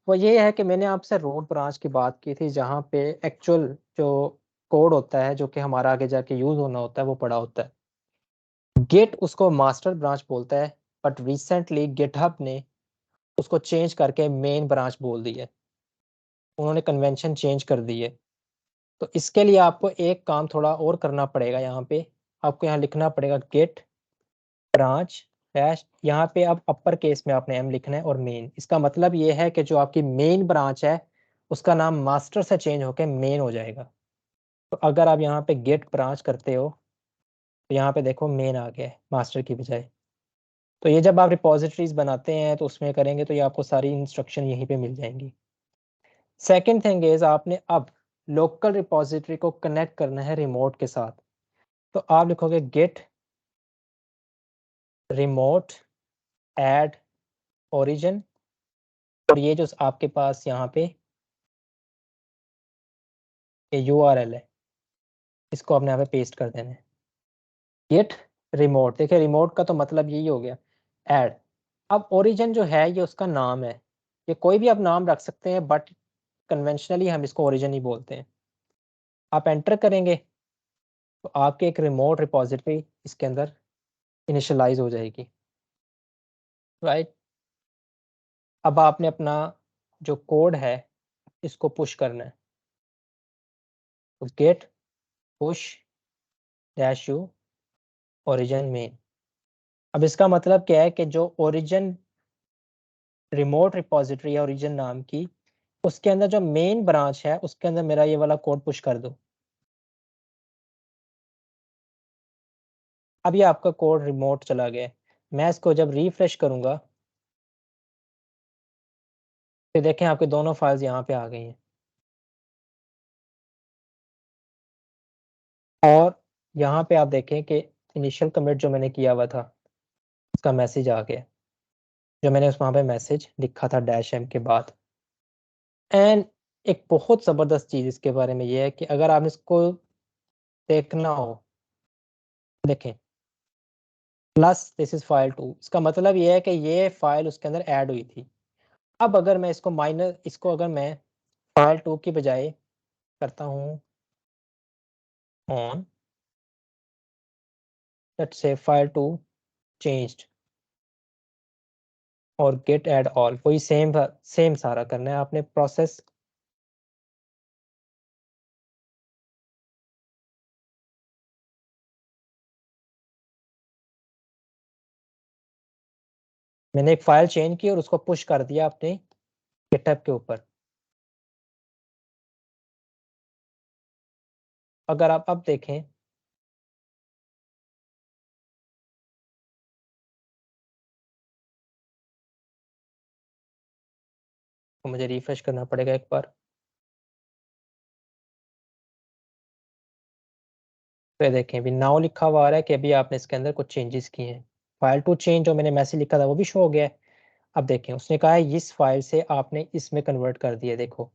वो ये है कि मैंने आपसे रोड ब्रांच की बात की थी, जहाँ पे एक्चुअल जो कोड होता है जो कि हमारा आगे जाके यूज़ होना होता है वो पड़ा होता है। गेट उसको मास्टर ब्रांच बोलता है, बट रिसेंटली गिटहब ने उसको चेंज करके मेन ब्रांच बोल दी है। उन्होंने कन्वेंशन चेंज कर दी है। तो इसके लिए आपको एक काम थोड़ा और करना पड़ेगा, यहाँ पे आपको यहाँ लिखना पड़ेगा गेट ब्रांच डैश, यहाँ पे अब अपर केस में आपने एम लिखना है और मेन। इसका मतलब ये है कि जो आपकी मेन ब्रांच है उसका नाम मास्टर से चेंज होकर मेन हो जाएगा। तो अगर आप यहाँ पे गेट ब्रांच करते हो, तो यहाँ पे देखो मेन आ गया है मास्टर की बजाय। तो ये जब आप रिपॉजिटरीज बनाते हैं तो उसमें करेंगे तो ये आपको सारी इंस्ट्रक्शन यहीं पे मिल जाएंगी। सेकेंड थिंग इज आपने अब लोकल रिपॉजिटरी को कनेक्ट करना है रिमोट के साथ। तो आप लिखोगे गेट रिमोट ऐड ओरिजिन, और ये जो आपके पास यहाँ पे ये यूआरएल है, इसको आपने यहाँ पे पेस्ट कर देना है। गेट रिमोट, देखिए रिमोट का तो मतलब यही हो गया ऐड। अब ओरिजिन जो है ये उसका नाम है, ये कोई भी आप नाम रख सकते हैं, बट कन्वेंशनली हम इसको ओरिजिन ही बोलते हैं। आप एंटर करेंगे, तो आपकी एक रिमोट रिपॉजिटरी इसके अंदर इनिशियलाइज हो जाएगी, राइट। अब आपने अपना जो कोड है इसको पुश करना है, तो Git push dash u origin main. अब इसका मतलब क्या है कि जो ओरिजिन रिमोट रिपॉजिटरी है ओरिजिन नाम की, उसके अंदर जो मेन ब्रांच है उसके अंदर मेरा ये वाला कोड पुश कर दो। अब ये आपका कोड रिमोट चला गया। मैं इसको जब रिफ्रेश करूंगा तो देखें आपके दोनों फाइल्स यहाँ पे आ गई हैं, और यहाँ पे आप देखें कि इनिशियल कमिट जो मैंने किया हुआ था उसका मैसेज आ गया, जो मैंने उस वहाँ पे मैसेज लिखा था डैश एम के बाद। एंड एक बहुत ज़बरदस्त चीज़ इसके बारे में ये है कि अगर आप इसको देखना हो, देखें प्लस दिस इज फाइल 2, इसका मतलब ये है कि ये फाइल उसके अंदर ऐड हुई थी। अब अगर मैं इसको माइनस, इसको अगर मैं फाइल 2 की बजाय करता हूँ on, let's say file 2 changed और गेट ऐड ऑल, वही सेम सेम सारा करना है आपने प्रोसेस। मैंने एक फाइल चेंज की और उसको पुश कर दिया अपने गिटहब के ऊपर। अगर आप अब देखें तो मुझे रिफ्रेश करना पड़ेगा एक बार। तो ये देखें अभी नाउ लिखा हुआ आ रहा है कि अभी आपने इसके अंदर कुछ चेंजेस किए हैं। फाइल टू चेंज जो मैंने मैसेज लिखा था वो भी शो हो गया है। अब देखें उसने कहा है इस फाइल से आपने इसमें कन्वर्ट कर दिया। देखो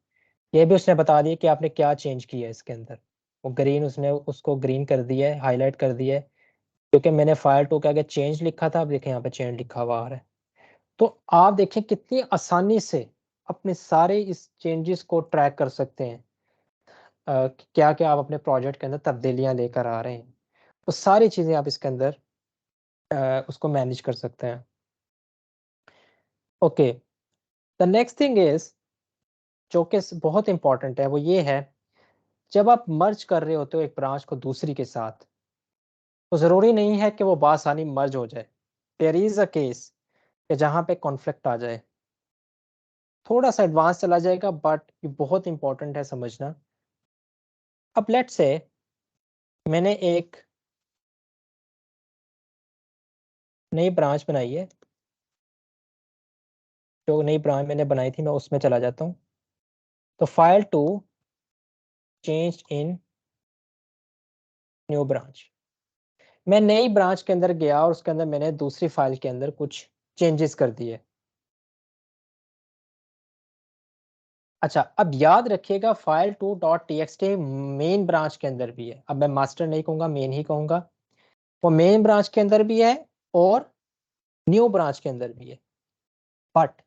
ये भी उसने बता दिया कि आपने क्या चेंज किया है इसके अंदर। वो ग्रीन, उसने उसको ग्रीन कर दिया है, हाईलाइट कर दिया है, क्योंकि मैंने फाइल टू के आगे चेंज लिखा था। अब देखें यहाँ पे चेंज लिखा हुआ आ रहा है। तो आप देखें कितनी आसानी से अपने सारे इस चेंजेस को ट्रैक कर सकते हैं। क्या क्या आप अपने प्रोजेक्ट के अंदर तब्दीलियां लेकर आ रहे हैं, तो सारी चीज़ें आप इसके अंदर उसको मैनेज कर सकते हैं। Okay, the next thing is, जो कि बहुत इंपॉर्टेंट है, वो ये है जब आप मर्ज कर रहे होते हो एक ब्रांच को दूसरी के साथ, तो ज़रूरी नहीं है कि वो बासानी मर्ज हो जाए। देयर इज़ अ केस कि जहाँ पे कॉन्फ्लिक्ट आ जाए। थोड़ा सा एडवांस चला जाएगा बट ये बहुत इंपॉर्टेंट है समझना। अब लेट्स से मैंने एक नई ब्रांच बनाई है, जो नई ब्रांच मैंने बनाई थी मैं उसमें चला जाता हूँ। तो file to change in new branch, मैं नई ब्रांच के अंदर गया और उसके अंदर मैंने दूसरी फाइल के अंदर कुछ चेंजेस कर दिए। अच्छा, अब याद रखिएगा file to dot T x T main branch के अंदर भी है। अब मैं मास्टर नहीं कहूँगा, मेन ही कहूँगा। वो मेन ब्रांच के अंदर भी है और न्यू ब्रांच के अंदर भी है, बट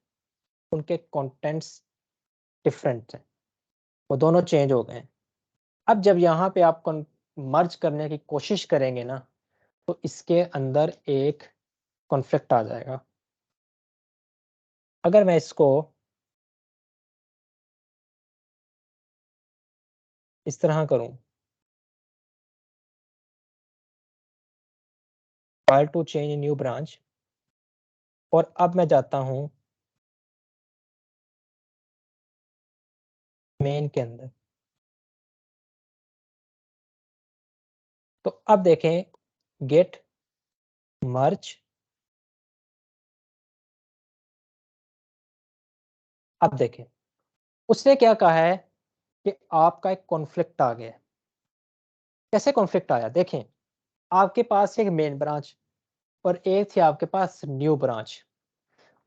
उनके कंटेंट्स डिफरेंट हैं, वो दोनों चेंज हो गए हैं। अब जब यहाँ पे आप मर्ज करने की कोशिश करेंगे ना, तो इसके अंदर एक कॉन्फ्लिक्ट आ जाएगा। अगर मैं इसको इस तरह करूं, file to change new branch, और अब मैं जाता हूं मेन के अंदर, तो अब देखें गेट मर्ज। अब देखें उसने क्या कहा है कि आपका एक कॉन्फ्लिक्ट आ गया है। कैसे कॉन्फ्लिक्ट आया, देखें आपके पास एक मेन ब्रांच और एक थी आपके पास न्यू ब्रांच।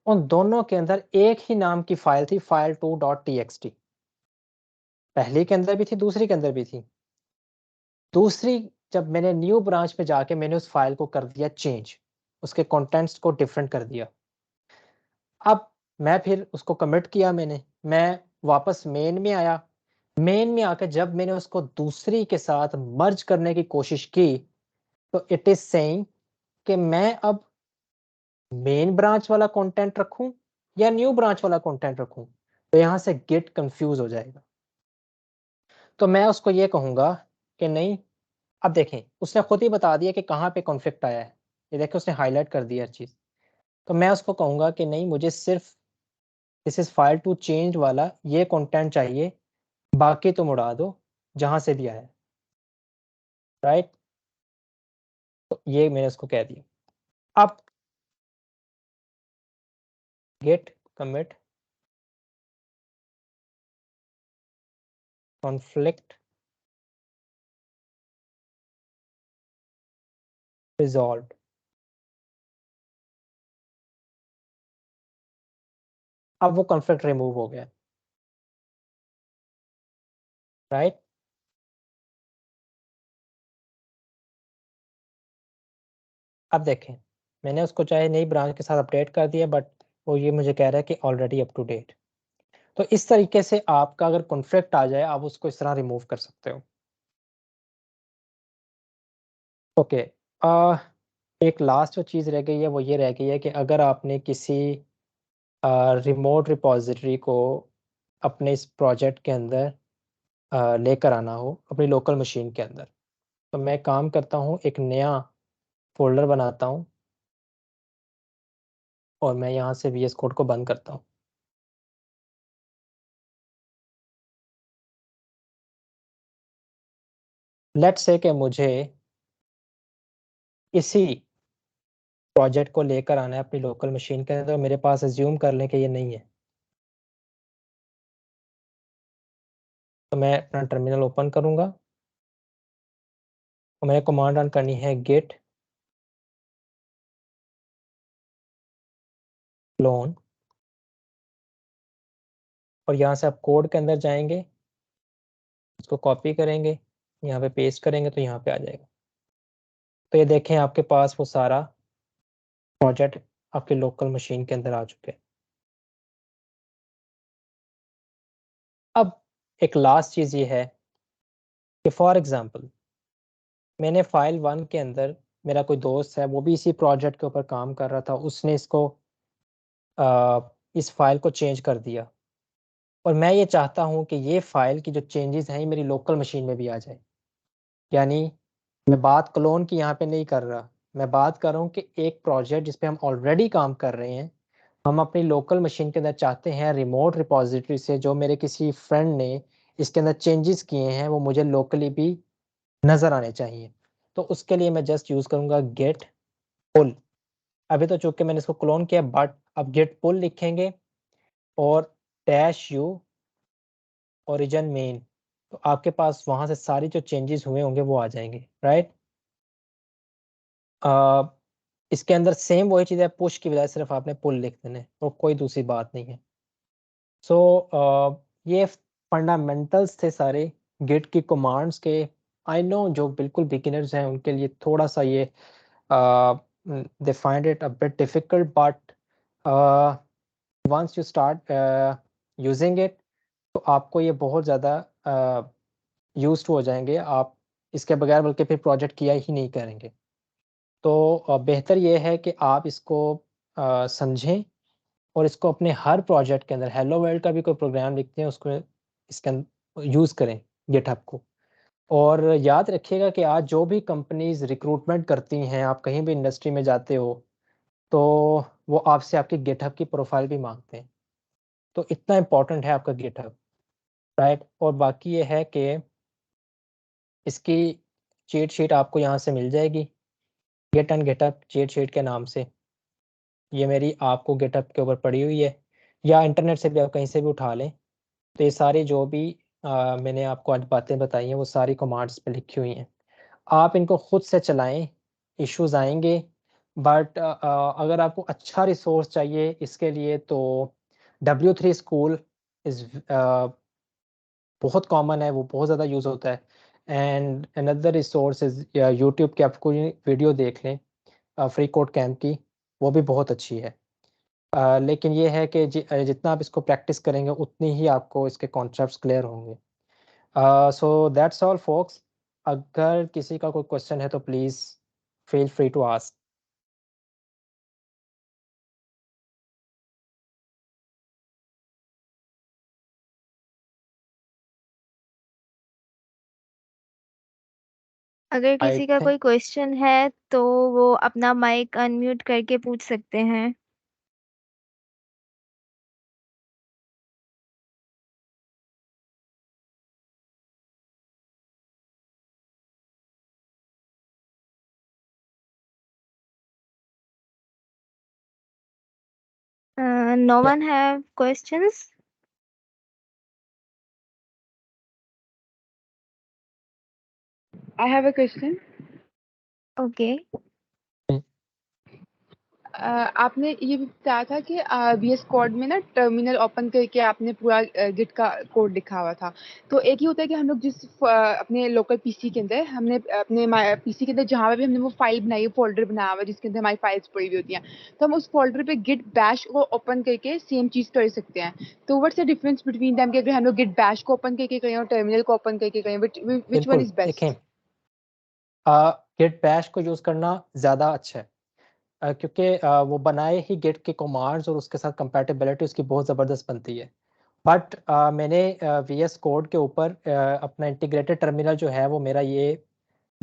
उन दोनों के अंदर एक ही नाम की फाइल थी, file to dot T x T. पहले के अंदर भी थी, दूसरी के अंदर भी थी। दूसरी, जब मैंने न्यू ब्रांच पे जाके मैंने उस फाइल को कर दिया चेंज, उसके कंटेंट्स को डिफरेंट कर दिया। अब मैं फिर उसको कमिट किया, मैं वापस मेन में आया, मेन में आकर जब मैंने उसको दूसरी के साथ मर्ज करने की कोशिश की, तो इट इज सेइंग कि मैं अब मेन ब्रांच वाला कंटेंट रखूं या न्यू ब्रांच वाला कंटेंट रखूं। तो यहाँ से गेट कंफ्यूज हो जाएगा। तो मैं उसको ये कहूंगा कि नहीं, अब देखें उसने खुद ही बता दिया कि कहाँ पे कॉन्फ्लिक्ट आया है। ये देखें उसने हाईलाइट कर दिया हर चीज़। तो मैं उसको कहूंगा कि नहीं, मुझे सिर्फ this is file to change वाला ये कंटेंट चाहिए, बाकी तुम उड़ा दो जहां से भी आया। राइट, तो ये मैंने उसको कह दिया। अब गेट कमिट कॉन्फ्लिक्ट रिजॉल्व। अब वो कॉन्फ्लिक्ट रिमूव हो गया। राइट, अब देखें मैंने उसको चाहे नई ब्रांच के साथ अपडेट कर दिया, बट वो ये मुझे कह रहा है कि ऑलरेडी अप टू डेट। तो इस तरीके से आपका अगर कॉन्फ्लिक्ट आ जाए, आप उसको इस तरह रिमूव कर सकते हो। ओके, एक लास्ट जो चीज़ रह गई है वो ये रह गई है कि अगर आपने किसी रिमोट रिपॉजिटरी को अपने इस प्रोजेक्ट के अंदर लेकर आना हो अपनी लोकल मशीन के अंदर, तो मैं काम करता हूँ, एक नया फोल्डर बनाता हूँ और मैं यहाँ से VS कोड को बंद करता हूँ। लेट्स से कि मुझे इसी प्रोजेक्ट को लेकर आना है अपनी लोकल मशीन के अंदर, तो मेरे पास एज्यूम कर लें कि ये नहीं है। तो मैं अपना टर्मिनल ओपन करूँगा और मैंने कमांड रन करनी है git clone, और यहाँ से आप कोड के अंदर जाएंगे, इसको कॉपी करेंगे, यहाँ पे पेस्ट करेंगे तो यहाँ पे आ जाएगा। तो ये देखें आपके पास वो सारा प्रोजेक्ट आपके लोकल मशीन के अंदर आ चुके हैं। अब एक लास्ट चीज़ ये है कि फॉर एग्जांपल मैंने फाइल 1 के अंदर, मेरा कोई दोस्त है वो भी इसी प्रोजेक्ट के ऊपर काम कर रहा था, उसने इसको इस फाइल को चेंज कर दिया, और मैं ये चाहता हूँ कि ये फाइल की जो चेंजेस हैं ये मेरी लोकल मशीन में भी आ जाए। यानी मैं बात क्लोन की यहाँ पे नहीं कर रहा, मैं बात कर रहा हूँ कि एक प्रोजेक्ट जिस पे हम ऑलरेडी काम कर रहे हैं, हम अपनी लोकल मशीन के अंदर चाहते हैं रिमोट रिपॉजिटरी से जो मेरे किसी फ्रेंड ने इसके अंदर चेंजेस किए हैं वो मुझे लोकली भी नज़र आने चाहिए। तो उसके लिए मैं जस्ट यूज़ करूँगा गेट पुल। अभी तो चूंकि मैंने इसको क्लोन किया, बट अब गेट पुल लिखेंगे और -u ओरिजिन मेन, तो आपके पास वहाँ से सारी जो चेंजेस हुए होंगे वो आ जाएंगे। राइट, इसके अंदर सेम वही चीज़ है, पुश की बजाय सिर्फ आपने पुल लिख देना है और कोई दूसरी बात नहीं है। सो ये फंडामेंटल्स थे सारे गिट की कमांड्स के। आई नो जो बिल्कुल बिगिनर्स हैं उनके लिए थोड़ा सा ये they find it a bit difficult, but once you start using it तो आपको ये बहुत ज़्यादा यूज्ड हो जाएंगे आप, इसके बगैर बल्कि फिर प्रोजेक्ट किया ही नहीं करेंगे। तो बेहतर ये है कि आप इसको समझें और इसको अपने हर प्रोजेक्ट के अंदर, हेलो वर्ल्ड का भी कोई प्रोग्राम लिखते हैं उसको इसके अंदर यूज़ करें गिटहब को। और याद रखिएगा कि आज जो भी कंपनीज रिक्रूटमेंट करती हैं, आप कहीं भी इंडस्ट्री में जाते हो तो वो आपसे आपकी गिटहब की प्रोफाइल भी मांगते हैं। तो इतना इम्पोर्टेंट है आपका गिटहब। राइट, और बाकी ये है कि इसकी चीट शीट आपको यहाँ से मिल जाएगी, Git and GitHub cheat sheet के नाम से। ये मेरी आपको गिटहब के ऊपर पड़ी हुई है, या इंटरनेट से भी आप कहीं से भी उठा लें। तो ये सारी जो भी मैंने आपको आज बातें बताई हैं वो सारी कमांड्स पे लिखी हुई हैं, आप इनको खुद से चलाएं, इश्यूज आएंगे। बट अगर आपको अच्छा रिसोर्स चाहिए इसके लिए तो W3 स्कूल इज़ बहुत कॉमन है, वो बहुत ज़्यादा यूज़ होता है। And another resource is YouTube के, आपको वीडियो देख लें फ्री कोड कैंप की, वो भी बहुत अच्छी है। लेकिन ये है कि जितना आप इसको प्रैक्टिस करेंगे उतनी ही आपको इसके कॉन्सेप्ट्स क्लियर होंगे। So that's all folks. अगर किसी का कोई क्वेश्चन है तो please feel free to ask. अगर आई किसी का थिंक कोई क्वेश्चन है तो वो अपना माइक अनम्यूट करके पूछ सकते हैं। No one have questions? I have a question. Okay. आपने ये भी बताया था कि VS कोड में ना टर्मिनल ओपन करके आपने पूरा गिट का कोड लिखा हुआ था। तो एक ही होता है कि हम लोग जिस अपने लोकल पीसी के अंदर हमने अपने पीसी के अंदर जहाँ भी हमने वो फाइल बनाई है, फोल्डर बनाया हुआ है जिसके अंदर हमारी फाइल्स पड़ी हुई होती हैं, तो हम उस फोल्डर पे गिट बैश को ओपन करके सेम चीज कर सकते हैं। तो what's the difference between them कि अगर हम लोग गिट बैश को ओपन करके करें और टर्मिनल को ओपन करके करें, विच वन बिल्कुल इज बेस्ट? देखें, गिट बैश को यूज करना ज्यादा अच्छा है, क्योंकि वो बनाए ही गिट के कमांड्स और उसके साथ कंपैटिबिलिटी उसकी बहुत ज़बरदस्त बनती है। बट मैंने VS कोड के ऊपर अपना इंटीग्रेटेड टर्मिनल जो है वो मेरा ये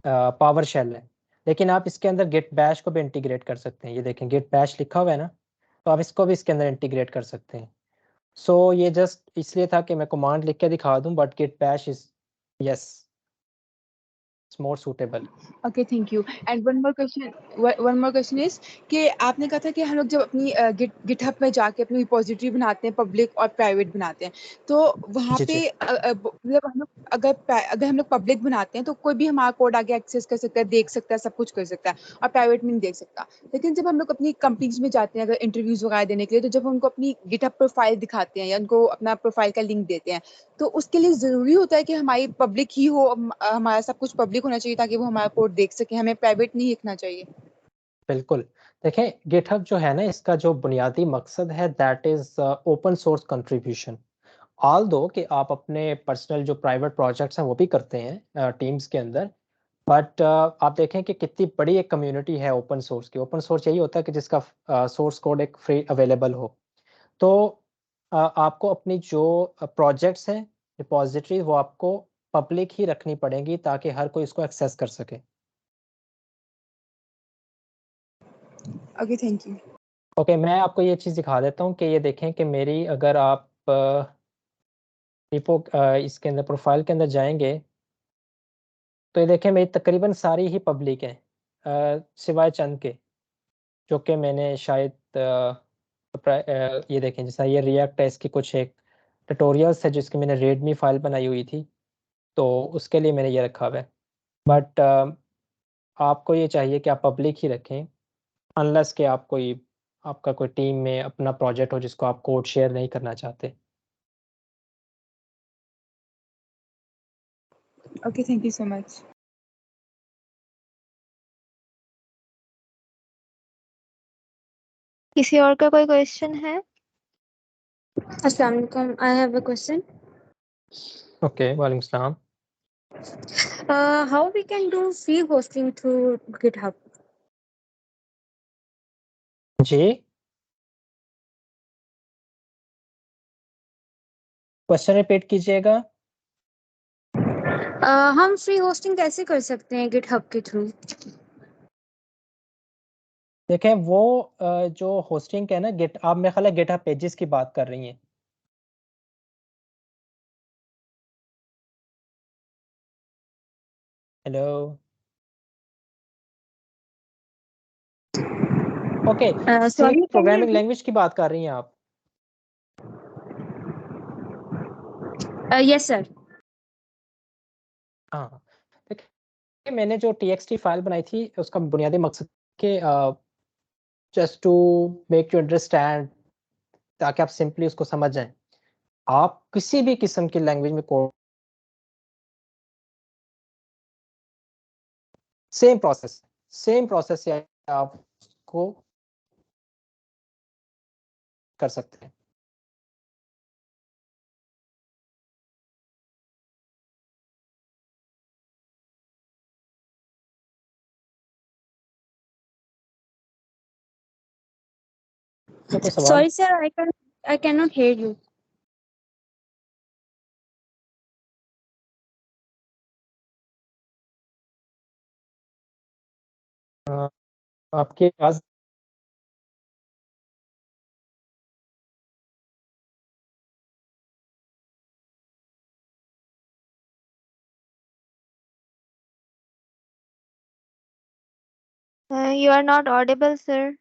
पावर शेल है, लेकिन आप इसके अंदर गिट बैश को भी इंटीग्रेट कर सकते हैं। ये देखें गिट बैश लिखा हुआ है ना, तो आप इसको भी इसके अंदर इंटीग्रेट कर सकते हैं। सो ये जस्ट इसलिए था कि मैं कमांड लिख के दिखा दूं, but Git Bash is yes it's more suitable. Okay, thank you. And one more question is कि आपने कहा था कि हम लोग जब अपनी गिटहब में जाके अपनी रिपोजिटरी बनाते हैं, पब्लिक और प्राइवेट बनाते हैं, तो वहाँ जी पे जी मतलब हम लोग अगर हम लोग पब्लिक बनाते हैं तो कोई भी हमारा कोड आगे एक्सेस कर सकता है, देख सकता है, सब कुछ कर सकता है, और प्राइवेट में नहीं देख सकता। लेकिन जब हम लोग अपनी कंपनीज में जाते हैं अगर इंटरव्यूज वगैरह देने के लिए, तो जब हम उनको अपनी गिटहब प्रोफाइल दिखाते हैं या उनको अपना प्रोफाइल का लिंक देते हैं, तो उसके लिए ज़रूरी होता है कि हमारी पब्लिक ही हो, हमारा सब कुछ पब्लिक होना चाहिए ताकि वो हमारा कोड देख सकें, हमें प्राइवेट नहीं लिखना चाहिए? बिल्कुल। देखें गिटहब जो है ना, इसका जो बुनियादी मकसद है that is open source contribution. All दो कि आप अपने पर्सनल जो प्राइवेट प्रोजेक्ट्स हैं वो भी करते हैं टीम्स के अंदर, बट आप देखें कि कितनी बड़ी एक कम्युनिटी है ओपन सोर्स की। ओपन सोर्स यही होता है कि जिसका सोर्स कोड एक फ्री अवेलेबल हो। तो आपको अपनी जो प्रोजेक्ट्स हैं, रिपॉजिटरी, वो आपको पब्लिक ही रखनी पड़ेंगी ताकि हर कोई इसको एक्सेस कर सके। Okay, thank you. ओके, मैं आपको ये चीज़ दिखा देता हूँ कि ये देखें कि मेरी अगर आप रिपो इसके अंदर प्रोफाइल के अंदर जाएंगे तो ये देखें मेरी तकरीबन सारी ही पब्लिक है, सिवाय चंद के जो कि मैंने शायद ये देखें जैसा ये रिएक्ट है, इसकी कुछ एक ट्यूटोरियल्स है जिसकी मैंने रेडमी फाइल बनाई हुई थी, तो उसके लिए मैंने ये रखा हुआ है। बट आपको ये चाहिए कि आप पब्लिक ही रखें, अनलेस कि आप कोई आपका कोई टीम में अपना प्रोजेक्ट हो जिसको आप कोड शेयर नहीं करना चाहते। Okay, thank you so much. किसी और का कोई क्वेश्चन है? अस्सलाम वालेकुम, I have a question. Okay, वालेकुम सलाम। How we can do free hosting through GitHub? Ji, question repeat कीजिएगा। हम फ्री होस्टिंग कैसे कर सकते हैं GitHub के थ्रू? देखें वो जो होस्टिंग है ना, गिट आप मेरे ख्याल है गिटहब पेजेस की बात कर रही हैं। Hello, okay, see Sorry, can you programming repeat? Language की बात कर रही हैं आप? Yes, sir. हाँ, देखिए मैंने जो TXT फाइल बनाई थी उसका बुनियादी मकसद के just to make you understand, ताकि आप सिंपली उसको समझ जाएं। आप किसी भी किस्म की लैंग्वेज में कोड, सेम प्रोसेस से आप उसको कर सकते हैं। तो कोई सवाल? Sorry, sir, I cannot hear you. आपके आवाज You are not audible, sir.